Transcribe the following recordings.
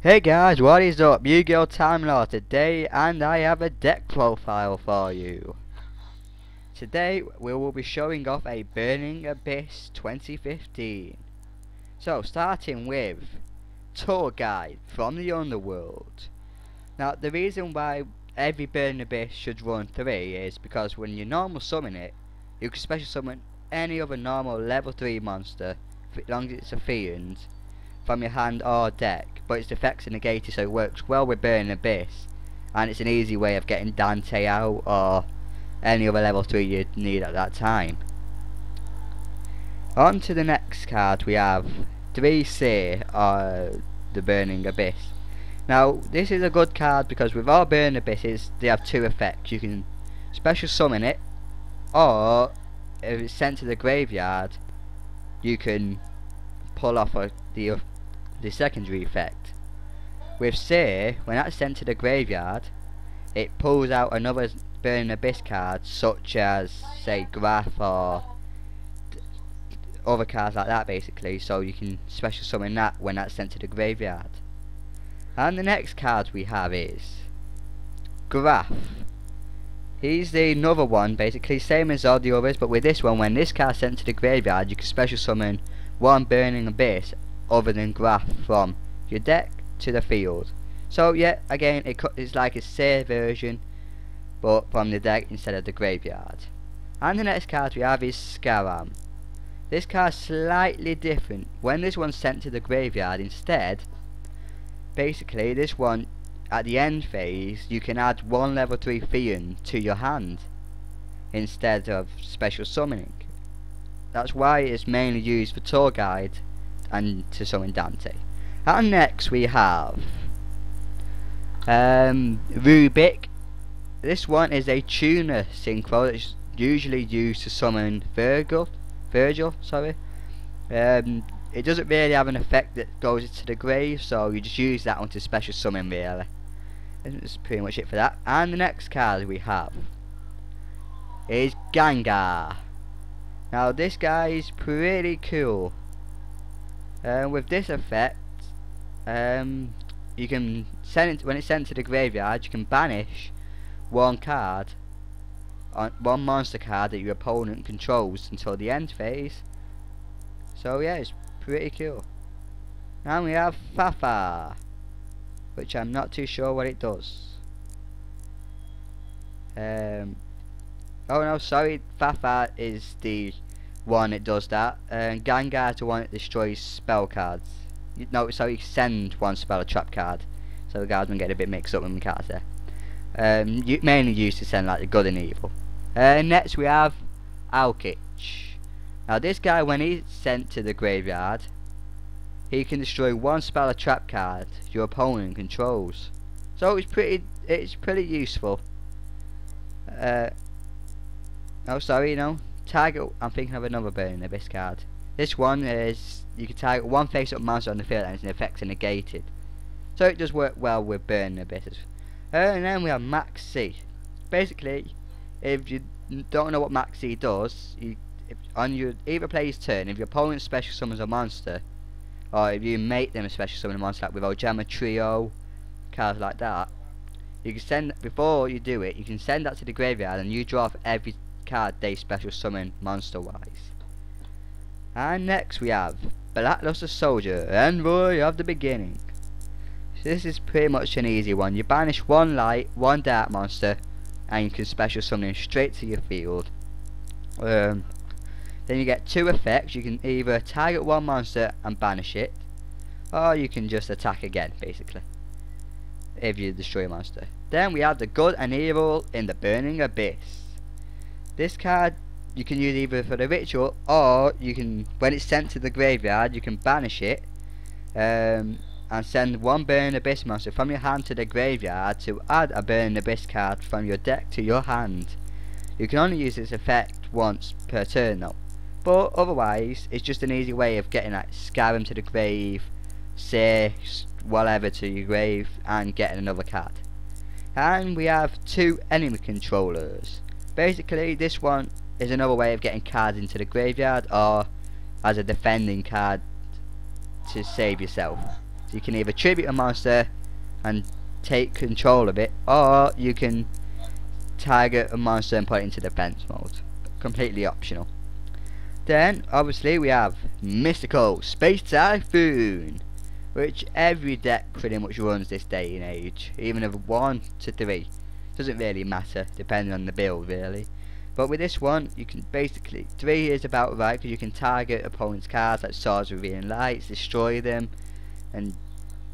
Hey guys, what is up? Yu-Gi-Oh! Time Lord today, and I have a deck profile for you. Today we will be showing off a Burning Abyss 2015. So starting with Tour Guide from the Underworld. Now the reason why every Burning Abyss should run 3 is because when you normal summon it, you can special summon any other normal level 3 monster, as long as it's a fiend, from your hand or deck, but its effects are negated, so it works well with Burning Abyss, and it's an easy way of getting Dante out or any other level 3 you'd need at that time. On to the next card, we have 3C, the Burning Abyss. Now this is a good card because with all Burning Abysses they have 2 effects. You can special summon it, or if it's sent to the graveyard you can pull off the secondary effect. With C, when that's sent to the graveyard, it pulls out another Burning Abyss card, such as say Graph or other cards like that basically, so you can special summon that when that's sent to the graveyard. And the next card we have is Graph. He's the another one, basically same as all the others, but with this one, when this card's sent to the graveyard you can special summon one Burning Abyss other than Graph from your deck to the field. So yeah, again it's like a save version but from the deck instead of the graveyard. And the next card we have is Scaram. This card's slightly different. When this one's sent to the graveyard instead, basically this one at the end phase you can add one level 3 fiend to your hand instead of special summoning. That's why it's mainly used for Tour Guide and to summon Dante. And next we have Rubik. This one is a tuner synchro that's usually used to summon Virgil. It doesn't really have an effect that goes into the grave, so you just use that one to special summon really. That's pretty much it for that. And the next card we have is Gengar. Now this guy is pretty cool. With this effect, you can send it when it's sent to the graveyard. You can banish one card, one monster card that your opponent controls until the end phase. So yeah, it's pretty cool. Now we have Fafa, which I'm not too sure what it does. Oh no, sorry, Fafa is the one that does that, and Gengar is the one that destroys spell cards. No, so you send one spell or trap card, so the guards don't get a bit mixed up with the cards there. You mainly used to send like the good and evil. Next we have Alkich. Now this guy, when he's sent to the graveyard, he can destroy one spell or trap card your opponent controls. So it's pretty useful. Oh sorry, no. Target, I'm thinking of another Burning Abyss card. This one is, you can target one face up monster on the field and its effects are negated. So it does work well with Burning Abysses. And then we have Max C. Basically, if you don't know what Max C does, on your either player's turn, if your opponent special summons a monster, or if you make them a special summon a monster like with Ojama Trio, cards like that, you can send, before you do it, you can send that to the graveyard and you draw off every card they special summon monster wise. And next we have Blackluster Soldier, Envoy of the Beginning. So this is pretty much an easy one. You banish one light, one dark monster, and you can special summon him straight to your field. Then you get 2 effects. You can either target one monster and banish it, or you can just attack again basically if you destroy a monster. Then we have the Good and Evil in the Burning Abyss. This card you can use either for the ritual, or you can, when it's sent to the graveyard, you can banish it and send one Burning Abyss monster from your hand to the graveyard to add a Burning Abyss card from your deck to your hand. You can only use this effect once per turn though, but otherwise it's just an easy way of getting like Scaram to the grave, say whatever to your grave, and getting another card. And we have 2 enemy controllers. Basically this one is another way of getting cards into the graveyard, or as a defending card to save yourself. So you can either tribute a monster and take control of it, or you can target a monster and put it into defense mode. Completely optional. Then obviously we have Mystical Space Typhoon, which every deck pretty much runs this day and age, even of 1 to 3. Doesn't really matter depending on the build really. But with this one, you can basically 3 is about right, because you can target opponent's cards like Swords Revealing Lights, destroy them, and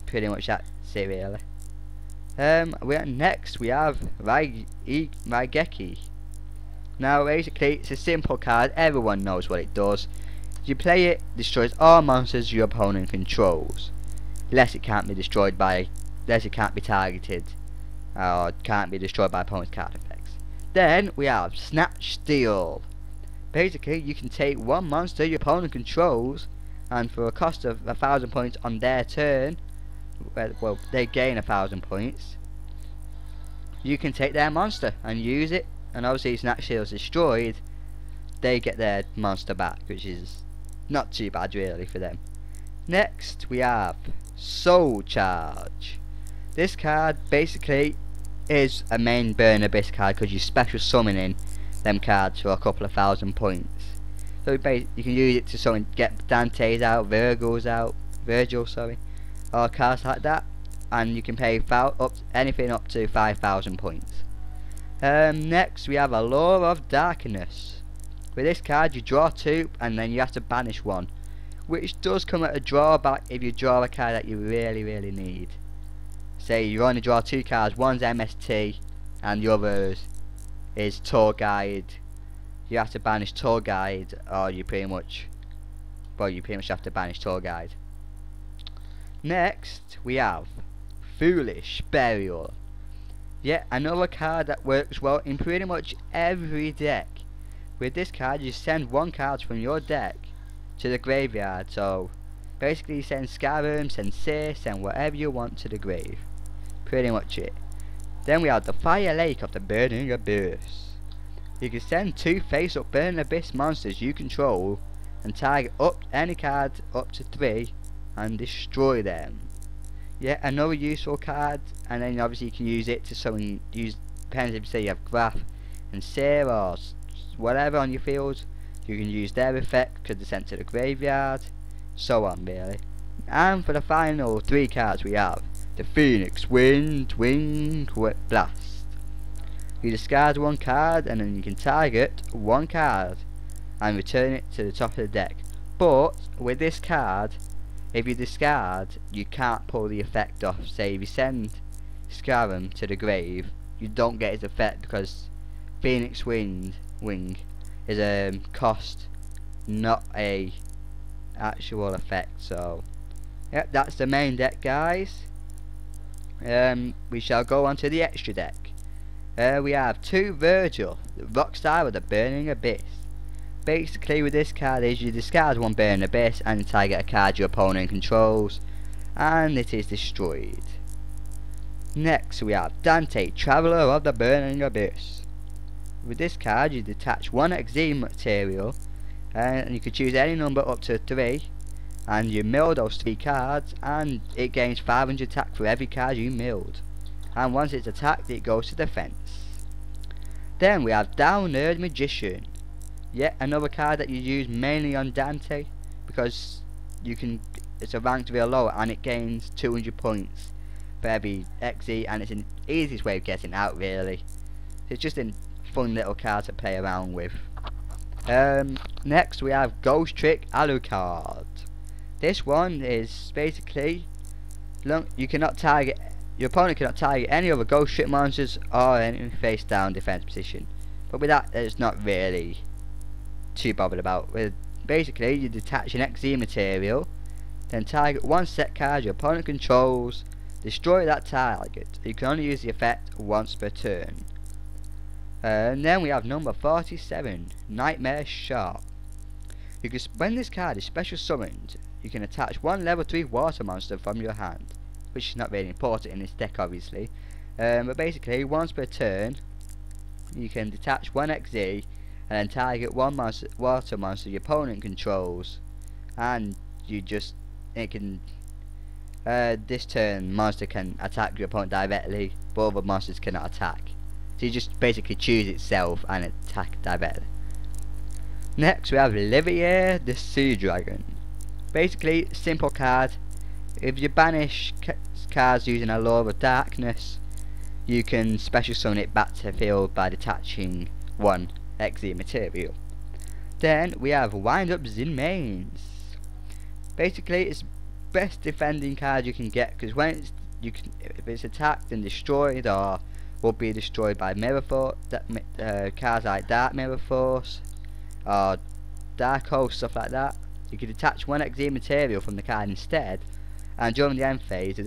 pretty much that's it really. Next we have Raigeki. Now basically it's a simple card, everyone knows what it does. You play it, destroys all monsters your opponent controls, unless it can't be targeted, or can't be destroyed by opponent's card effects. Then we have Snatch Steal. Basically you can take one monster your opponent controls, and for a cost of 1,000 points on their turn, well they gain 1,000 points, you can take their monster and use it, and obviously Snatch Steal is destroyed, they get their monster back, which is not too bad really for them. Next we have Soul Charge. This card basically is a main Burn Abyss card, because you're special summoning them cards for a couple of 1,000 points. So you can use it to summon, get Dante's out, Virgil sorry, or cards like that, and you can pay anything up to 5,000 points. Next we have Allure of Darkness. With this card you draw 2 and then you have to banish 1, which does come at a drawback if you draw a card that you really need. Say you only draw 2 cards, one's MST and the other is Tour Guide. You have to banish Tour Guide, or you pretty much have to banish Tour Guide. Next we have Foolish Burial. Yet another card that works well in pretty much every deck. With this card you send 1 card from your deck to the graveyard, so basically you send Scarab, send Seer, send whatever you want to the grave. Pretty much it. Then we have the Fire Lake of the Burning Abyss. You can send 2 face-up Burning Abyss monsters you control and target any card up to 3 and destroy them. Yet another useful card, and then obviously you can use it to summon, depends if you say you have Graph and Seer or whatever on your field, you can use their effect because they're sent to the graveyard, so on really. And for the final 3 cards we have the Phoenix Wind Blast. You discard 1 card and then you can target 1 card and return it to the top of the deck. But with this card, if you discard, you can't pull the effect off. Say if you send Scarab to the grave, you don't get his effect because Phoenix Wing is a cost, not a actual effect. So yep, that's the main deck guys. We shall go on to the extra deck. We have 2 Virgil, the Rockstar of the Burning Abyss. Basically with this card is you discard 1 Burning Abyss and target a card your opponent controls, and it is destroyed. Next we have Dante, Traveller of the Burning Abyss. With this card you detach 1 Exile material, and you can choose any number up to 3, and you mill those 3 cards and it gains 500 attack for every card you milled, and once it's attacked it goes to defense. Then we have Downerd Magician. Yet another card that you use mainly on Dante, because it's a ranked real low and it gains 200 points for every XE, and it's an easiest way of getting out really. It's just a fun little card to play around with. Next we have Ghost Trick Alucard. This one is basically your opponent cannot target any other Ghost Trick monsters or any face down defense position. But with that it's not really too bothered about. With basically you detach an XE material, then target 1 set card your opponent controls, destroy that target. You can only use the effect once per turn. And then we have number 47, Nightmare Shark. When this card is special summoned, you can attach 1 level 3 water monster from your hand, which is not really important in this deck obviously, but basically once per turn you can detach 1 XE and then target 1 water monster your opponent controls, and it can This turn, monster can attack your opponent directly, but other monsters cannot attack. So you just basically choose itself and attack directly. Next we have Livier the Sea Dragon. Basically, simple card. If you banish cards using a Law of Darkness, you can special summon it back to the field by detaching one Exile material. Then we have Wind Up Zinmains. Basically, it's best defending card you can get, because when if it's attacked and destroyed, or will be destroyed by Mirror Force, cards like Dark Mirror Force or Dark Host, stuff like that, you can detach one Exile material from the card instead, and during the end phase, if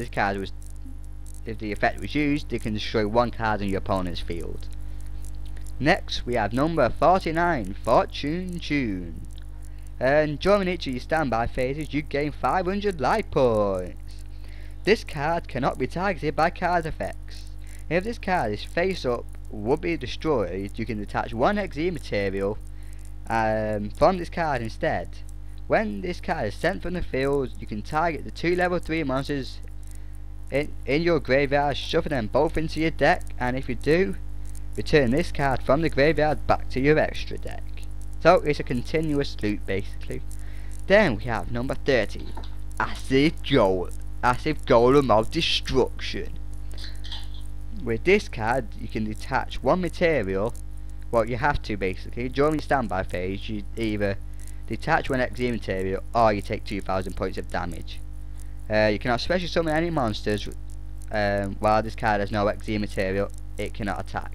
the effect was used, you can destroy one card in your opponent's field. Next we have number 49, Fortune Tune. And during each of your standby phases, you gain 500 life points. This card cannot be targeted by card effects. If this card is face up, would be destroyed, you can detach one Exile material from this card instead. When this card is sent from the field, you can target the 2 level 3 monsters in your graveyard, shuffle them both into your deck, and if you do, return this card from the graveyard back to your extra deck. So it's a continuous loop basically. Then we have number 30, Acid Golem of Destruction. With this card you can detach one material. Well, you have to basically. During the standby phase, you either detach one Exile material or you take 2000 points of damage. You cannot special summon any monsters while this card has no Exile material. It cannot attack.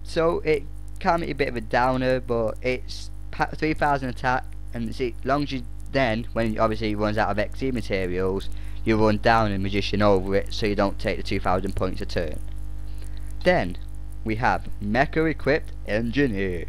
So it can be a bit of a downer, but it's 3000 attack, and as long as you then, when obviously it runs out of Exile materials, you run down and Magician over it, so you don't take the 2000 points a turn. Then we have Mecha Equipped Engineer.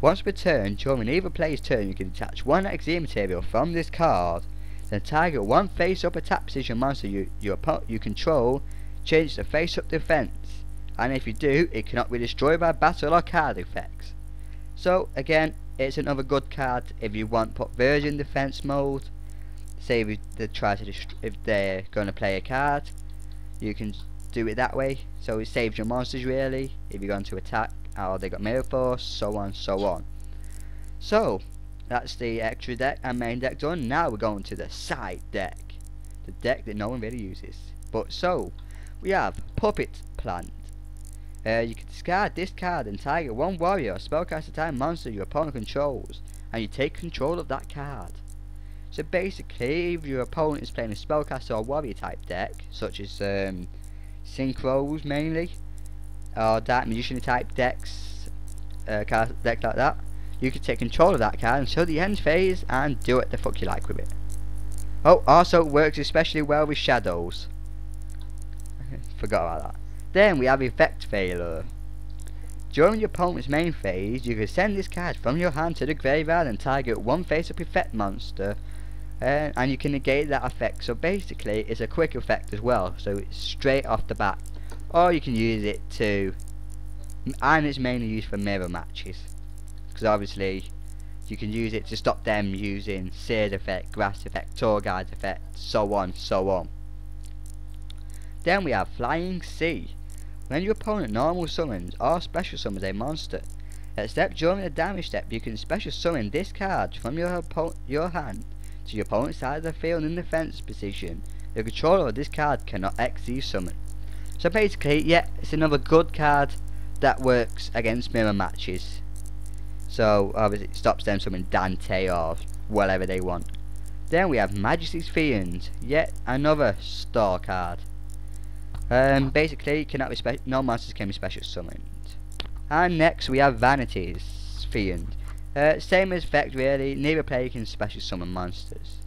Once per turn, during either player's turn, you can detach one Exile material from this card, then target one face-up attack position monster you control, change the face-up defense, and if you do, it cannot be destroyed by battle or card effects. So again, it's another good card if you want put version defense mode. Say if they're going to play a card, you can do it that way, so it saves your monsters really if you're going to attack, or they got Mirror Force, so on so on. So that's the extra deck and main deck done. Now we're going to the side deck, the deck that no one really uses. But so we have Puppet Plant. You can discard this card and target one warrior or spellcaster type monster your opponent controls, and you take control of that card. So basically, if your opponent is playing a spellcaster or warrior type deck, such as Synchros mainly, or Dark Magician type decks, deck like that, you can take control of that card until the end phase and do what the fuck you like with it. Oh, also works especially well with shadows. Forgot about that. Then we have Effect Failure. During your opponent's main phase, you can send this card from your hand to the graveyard and target one face-up effect monster, and you can negate that effect. So basically, it's a quick effect as well, so it's straight off the bat. Or you can use it to, and it's mainly used for mirror matches, because obviously you can use it to stop them using Seared effect, Grass effect, Tour Guide effect, so on, so on. Then we have Flying Sea. When your opponent normal summons or special summons a monster, except during the damage step, you can special summon this card from your hand to your opponent's side of the field in defense position. The controller of this card cannot Exile summon. So basically, yeah, it's another good card that works against mirror matches. So obviously it stops them summoning Dante or whatever they want. Then we have Majesty's Fiend, yet another store card. Basically, no monsters can be special summoned. And next we have Vanity's Fiend. Same as effect really, neither player can special summon monsters.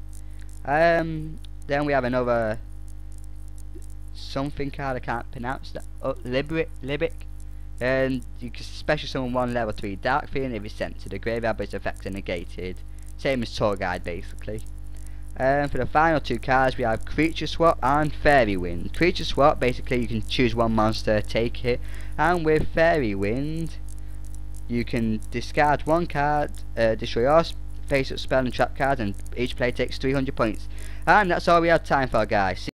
Then we have another something card, I can't pronounce that. Libic. And you can special summon one level 3 Dark Fiend if it's sent to the graveyard, but its effects are negated. Same as Tour Guide basically. For the final two cards we have Creature Swap and Fairy Wind. Creature Swap, basically you can choose one monster, take it, and with Fairy Wind you can discard one card, destroy all face up spell and trap cards, and each player takes 300 points. And that's all we have time for, guys.